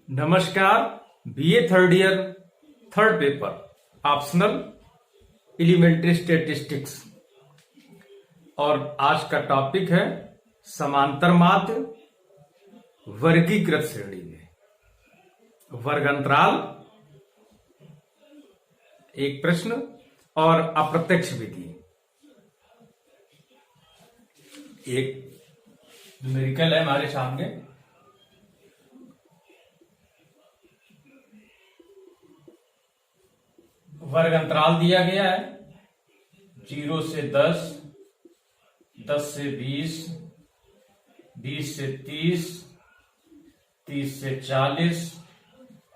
नमस्कार। BA third year third paper optional elementary statistics और आज का टॉपिक है समांतर माध्य वर्गीकृत श्रेणी में वर्गांतराल, एक प्रश्न और अप्रत्यक्ष विधि। एक न्यूमेरिकल है हमारे सामने। वर्ग अंतराल दिया गया है 0 से 10, 10 से 20, 20 से 30, 30 से 40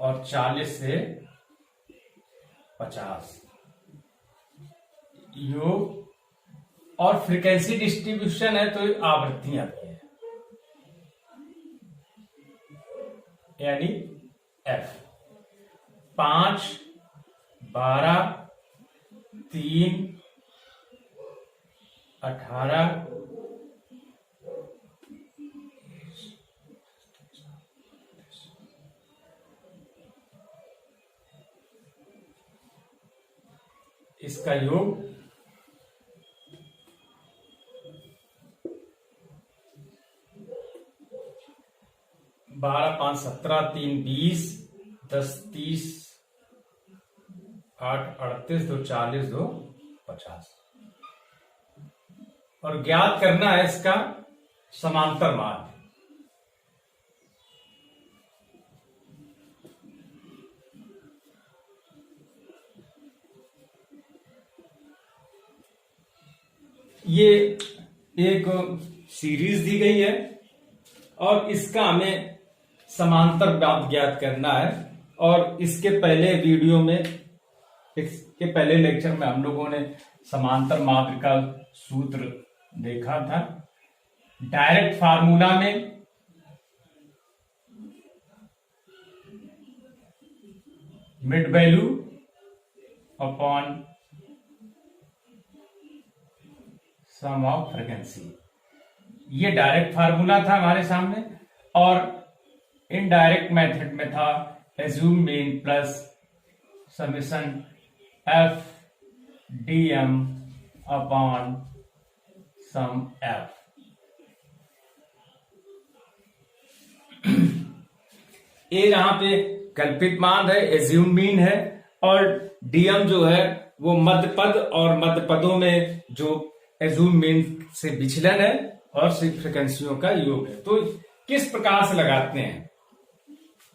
और 40 से 50। योग और फ्रीक्वेंसी डिस्ट्रीब्यूशन है तो आवृत्तियां भी है, यानी एफ 5, 12, 3, 18, 20 इसका योग 12, 5, 17, 3, 20, 10, 30, 8, 38, 2, 40, 2, 50 और ज्ञात करना है इसका समांतर माध्य। ये एक सीरीज दी गई है और इसका हमें समांतर माध्य ज्ञात करना है। और इसके पहले वीडियो में, इसके पहले लेक्चर में हम लोगों ने समांतर माध्य का सूत्र देखा था। डायरेक्ट फार्मूला में mid value upon sum of frequency, ये डायरेक्ट फार्मूला था हमारे सामने। और इनडायरेक्ट मेथड में था assume mean plus summation F D M upon sum F. ये यहां पे कल्पित मान है, एज्यूम मीन है, और डीएम जो है वो मध्य पद और मध्य पदों में जो एज्यूम मीन से विचलन है और फ्रीक्वेंसियों का योग है। तो किस प्रकार से लगाते हैं,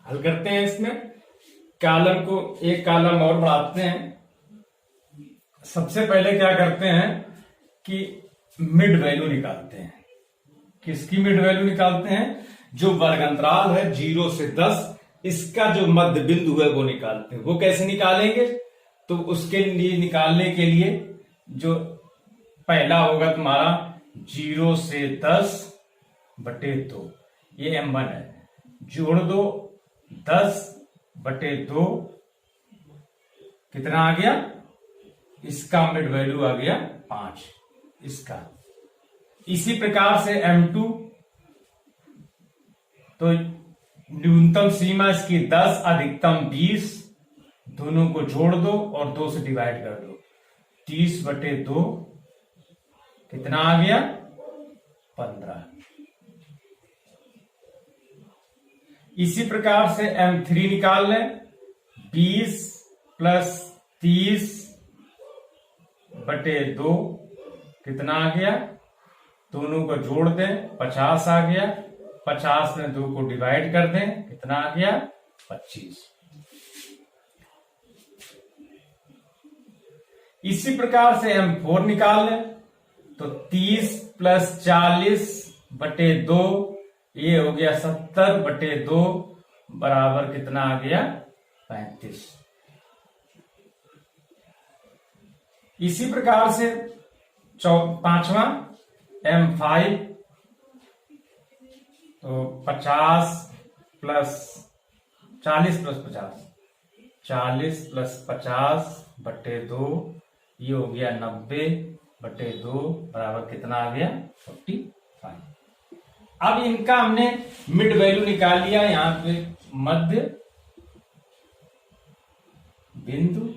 हल करते हैं। इसमें कॉलम को एक कॉलम और बढ़ाते हैं। सबसे पहले क्या करते हैं कि मिड वैल्यू निकालते हैं। किसकी मिड वैल्यू निकालते हैं? जो वर्ग अंतराल है 0 से 10, इसका जो मध्य बिंदु है वो निकालते हैं। वो कैसे निकालेंगे? तो उसके लिए निकालने के लिए जो पहला होगा तुम्हारा 0 से 10/2, ये m1 है। जोड़ दो 10/2, कितना आ गया? इसका मिड वैल्यू आ गया 5 इसका। इसी प्रकार से m2, तो न्यूनतम सीमा इसकी 10, अधिकतम 20, दोनों को जोड़ दो और 2 से डिवाइड कर दो। 30/2 कितना आ गया? 15। इसी प्रकार से m3 निकाल लें। 20 + 30/2 कितना आ गया? दोनों को जोड़ दें, 50 आ गया। 50 में 2 को डिवाइड कर दें, कितना आ गया? 25। इसी प्रकार से m4 निकाल लें। तो 30 + 40/2, ये हो गया 70/2 बराबर कितना आ गया? 35। इसी प्रकार से पांचवा m5, तो 50 + 40 + 50, 40 + 50/2, ये हो गया 90/2 बराबर कितना आ गया? 45। अब इनका हमने मिड वैल्यू निकाल लिया, यहां पे मध्य बिंदु,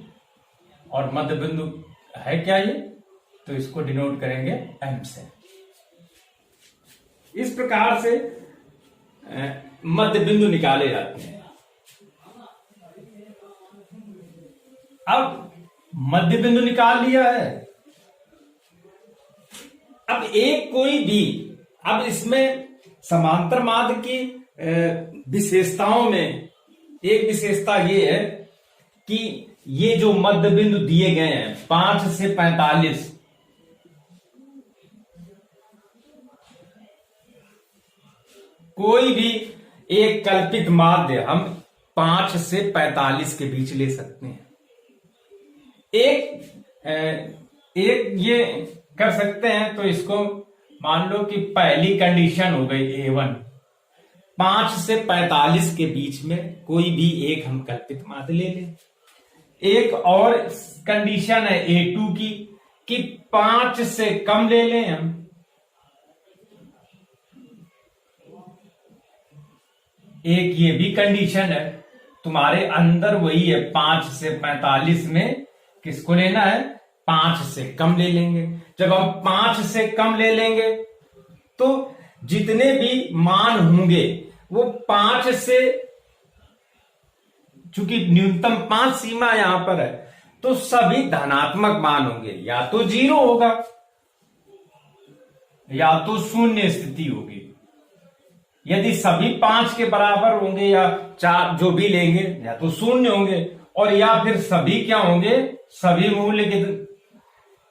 और मध्य बिंदु है क्या ये, तो इसको डिनोट करेंगे एम से। इस प्रकार से मध्य बिंदु निकाले जाते हैं। अब मध्य बिंदु निकाल लिया है। अब एक कोई भी, अब इसमें समांतर मार्ग की विशेषताओं में एक विशेषता ये है कि ये जो मध्य बिंदु दिए गए हैं 5 से 45, कोई भी एक कल्पित माध्य हम 5 से 45 के बीच ले सकते हैं। एक ये कर सकते हैं, तो इसको मान लो कि पहली कंडीशन हो गई A1, 5 से 45 के बीच में कोई भी एक हम कल्पित माध्य ले लें। एक और कंडीशन है A2 की कि 5 से कम ले लें हम। एक ये भी कंडीशन है, तुम्हारे अंदर वही है, 5 से 45 में किसको लेना है, 5 से कम ले लेंगे। जब हम 5 से कम ले लेंगे तो जितने भी मान होंगे वो 5 से, चूंकि न्यूनतम 5 सीमा यहां पर है, तो सभी धनात्मक मान होंगे, या तो 0 होगा या तो शून्य स्थिति होगी। यदि सभी 5 के बराबर होंगे या 4 जो भी लेंगे, या तो शून्य होंगे, और या फिर सभी क्या होंगे, सभी मूल्य की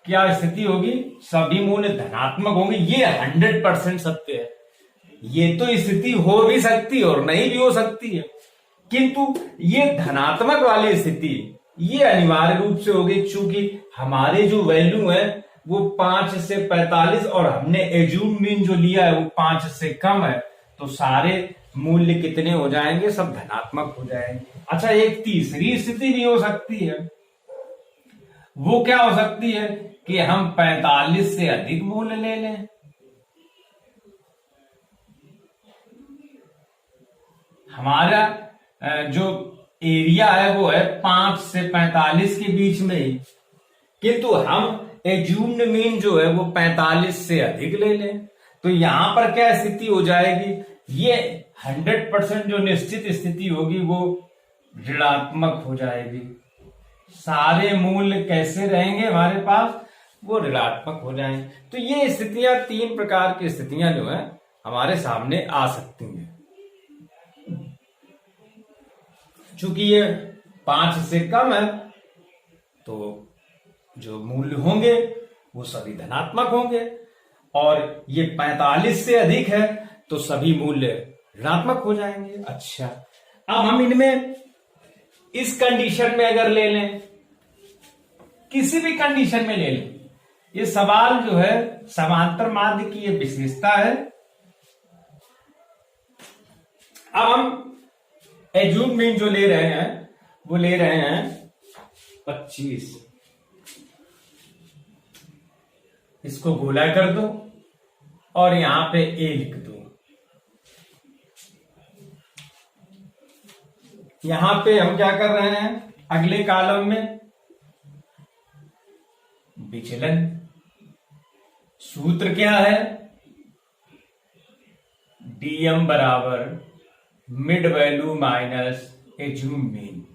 क्या स्थिति होगी, सभी मूल्य धनात्मक होंगे। ये 100% सत्य है। ये तो स्थिति हो भी सकती है और नहीं भी हो सकती है, किंतु ये धनात्मक वाली स्थिति ये अनिवार्य रूप से होगी, चूंकि हमारे जो वैल्यू है वो 5 से 45 और हमने एज्यूम मीन जो लिया है वो 5 से कम है, तो सारे मूल्य कितने हो जाएंगे, सब धनात्मक हो जाएंगे। अच्छा, एक तीसरी स्थिति भी हो सकती है। वो क्या हो सकती है कि हम 45 से अधिक मूल्य ले लें। हमारा जो एरिया है वो है 5 से 45 के बीच में ही, किंतु हम एज्यूम्ड मीन जो है वो 45 से अधिक ले लें, तो यहां पर क्या स्थिति हो जाएगी, ये 100% जो निश्चित स्थिति होगी वो ऋणात्मक हो जाएगी। सारे मूल्य कैसे रहेंगे हमारे पास, वो ऋणात्मक हो जाएंगे। तो ये स्थितियां, 3 प्रकार की स्थितियां जो है हमारे सामने आ सकती हैं। चूंकि ये 5 से कम है तो जो मूल्य होंगे वो सभी धनात्मक होंगे, और ये 45 से अधिक है तो सभी मूल्य ऋणात्मक हो जाएंगे। अच्छा, अब हम इनमें इस कंडीशन में अगर ले लें, किसी भी कंडीशन में ले लें, ये सवाल जो है समांतर माध्य की ये विशेषता है। अब हम एज्यूम मीन जो ले रहे हैं वो ले रहे हैं 25, इसको गोला कर दो और यहां पे ए लिख दो। यहां पे हम क्या कर रहे हैं, अगले कॉलम में विचलन, सूत्र क्या है, डीएम बराबर mid value minus assume mean.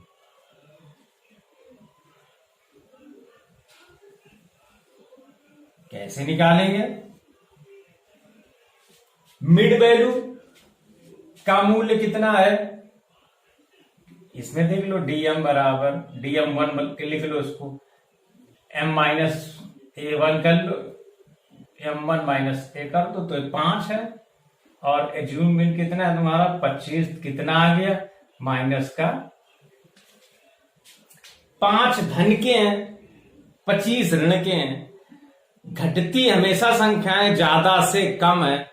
कैसे निकालेंगे, मिड वैल्यू का मूल्य कितना है, इसमें देख लो, डीएम बराबर DM1 लिख लो, इसको M-A1 कर लो, M1 माइनस ए कर दो, तो 5 है, और एज्यूम मीन कितना है तुम्हारा 25, कितना आ गया माइनस का 5 धन के हैं, 25 ऋण के हैं। घटती हमेशा संख्याएं ज्यादा से कम है,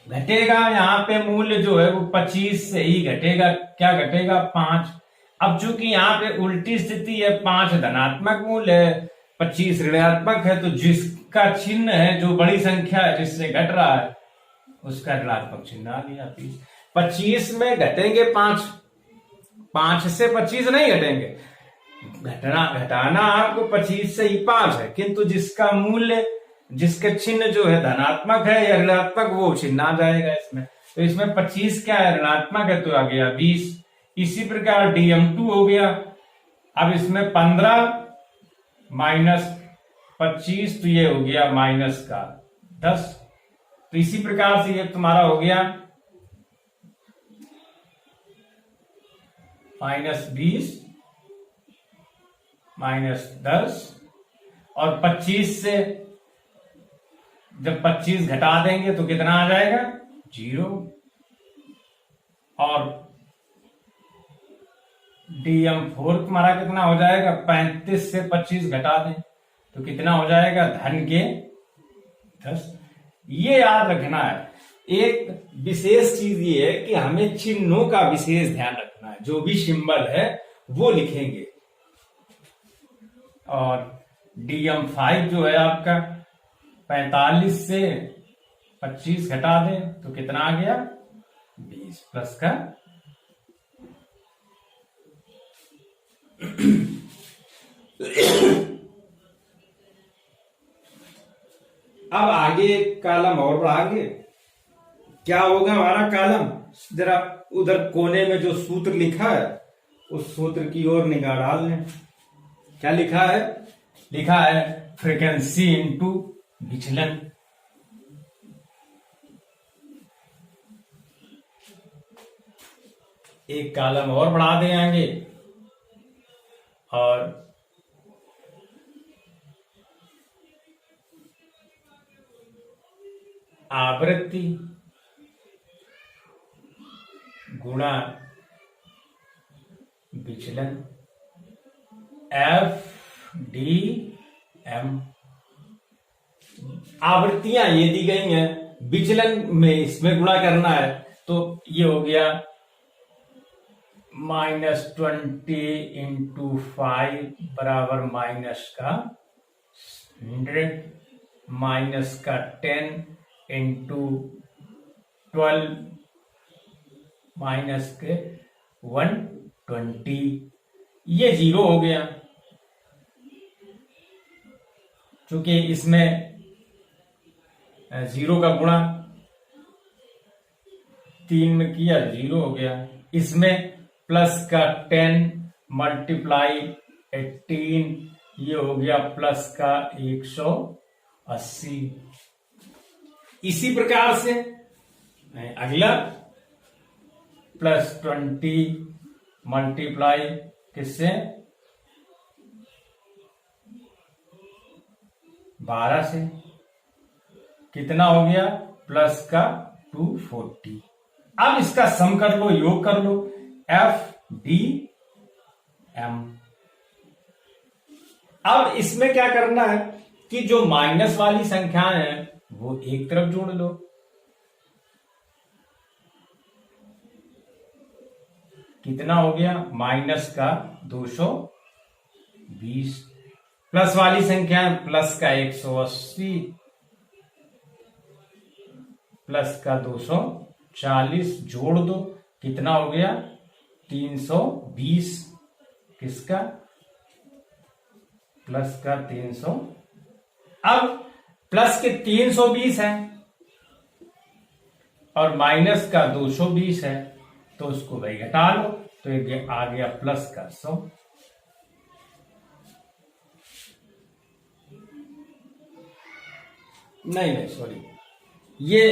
घटेगा यहाँ पे मूल्य जो है वो 25 से ही घटेगा। क्या घटेगा, 5। अब चूंकि यहाँ पे उल्टी स्थिति है, 5 धनात्मक मूल्य है, 25 ऋणात्मक है, तो जिसका चिन्ह है जो बड़ी संख्या है जिससे घट रहा है उसका ऋणात्मक चिन्ह आ गया 20। 25 में घटेंगे 5, 5 से 25 नहीं घटेंगे, घटाना आपको 25 से ही 5 है, किंतु जिसका मूल्य, जिसके चिन्ह जो है धनात्मक है या ऋणात्मक, वो चिन्ह आ जाएगा इसमें। तो इसमें 25 क्या है, ऋणात्मक है, तो आ गया 20। इसी प्रकार DM2 हो गया। अब इसमें 15 माइनस 25, तो ये हो गया माइनस का 10। तो इसी प्रकार से ये तुम्हारा हो गया -20 -10, और 25 से जब 25 घटा देंगे तो कितना आ जाएगा, 0। और DM4 तुम्हारा कितना हो जाएगा, 35 से 25 घटा दें तो कितना हो जाएगा, धन के 10। ये याद रखना है। एक विशेष चीज ये है कि हमें चिन्हों का विशेष ध्यान रखना है, जो भी सिंबल है वो लिखेंगे। और DM5 जो है आपका 45 से 25 घटा दें तो कितना आ गया, 20 प्लस का अब आगे कॉलम और बढ़ाएंगे। क्या होगा हमारा कॉलम, जरा उधर कोने में जो सूत्र लिखा है उस सूत्र की ओर निगाह डाल लें। क्या लिखा है, लिखा है फ्रीक्वेंसी इनटू विचलन। एक कॉलम और बढ़ा दें आगे, और आवृत्ति गुणा विचलन FDM। आवृत्तियां ये दी गई हैं, विचलन में इसमें गुणा करना है, तो ये हो गया -20 इंटू 5 बराबर माइनस का 100, माइनस का 10 इंटू 12 माइनस के 120, ये 0 हो गया। चूंकि इसमें 0 का गुणा 3 में किया, 0 हो गया। इसमें प्लस का 10 मल्टीप्लाई 18, ये हो गया प्लस का 180। इसी प्रकार से अगला +20 मल्टीप्लाई किससे, 12 से, कितना हो गया, प्लस का 240। अब इसका सम कर लो, योग कर लो, FDM। अब इसमें क्या करना है कि जो माइनस वाली संख्याएं हैं वो एक तरफ जोड़ लो। कितना हो गया, माइनस का 220, प्लस वाली संख्या प्लस का 180, प्लस का 240, जोड़ दो, कितना हो गया, 320, किसका, प्लस का 300। अब प्लस के 320 है और माइनस का 220 है, तो उसको भाई घटा लो, तो ये आ गया प्लस का 100। नहीं सॉरी, ये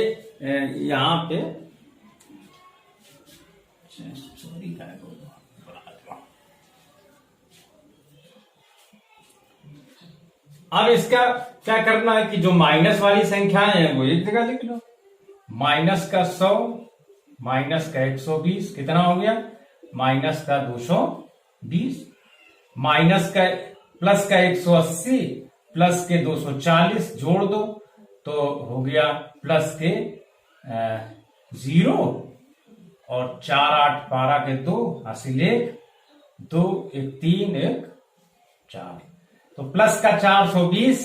यहां पे सॉरी का अब इसका क्या करना है कि जो माइनस वाली संख्याएं हैं वो एक जगह लिख लो। माइनस का 100 माइनस का 120 कितना हो गया, माइनस का 220, माइनस का प्लस का 180 प्लस के 240 जोड़ दो तो हो गया प्लस के 0 और 4 8 12 के 2 हासिल 1 2 1 3 1 4, तो प्लस का 420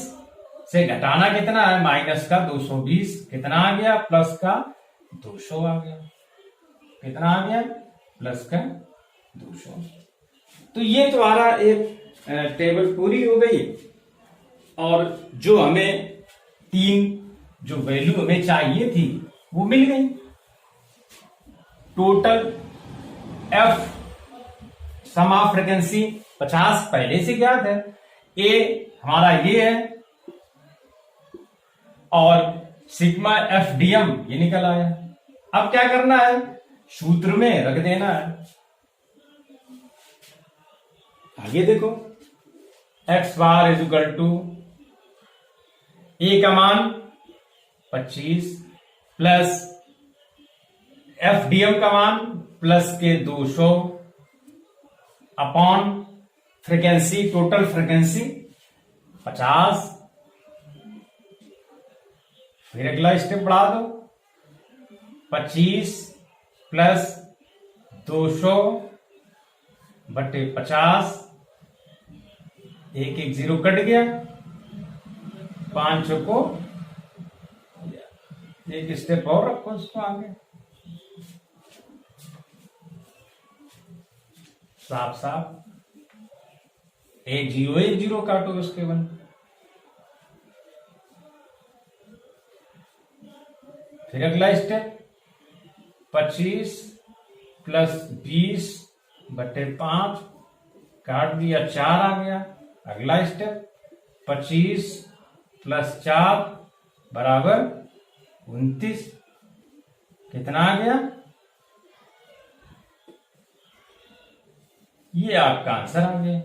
से घटाना कितना है, माइनस का 220, कितना आ गया, प्लस का 200 आ गया, कितना आ गया, प्लस का 200। तो ये तुम्हारा एक टेबल पूरी हो गई, और जो हमें 3 जो वैल्यू हमें चाहिए थी वो मिल गई। Total f sum of frequency 50 पहले से ज्ञात है, ए हमारा ये है, और सिग्मा एफ डीएम ये निकल आया। अब क्या करना है, सूत्र में रख देना है। आगे देखो, X bar is equal to A का मान 25 प्लस एफ डीएम का मान प्लस के 200 अपॉन फ्रीक्वेंसी, टोटल फ्रीक्वेंसी 50। फिर अगला स्टेप बढ़ा दो, 25 प्लस 200 बटे 50, एक एक जीरो कट गया, 5 को एक स्टेप और रखो उसको आगे, साफ साफ एक जीरो काटो उसके बन। फिर अगला स्टेप 25 प्लस 20 बटे 5, काट दिया, 4 आ गया। अगला स्टेप 25 प्लस 4 बराबर 29, कितना आ गया, ये आपका आंसर आ गया।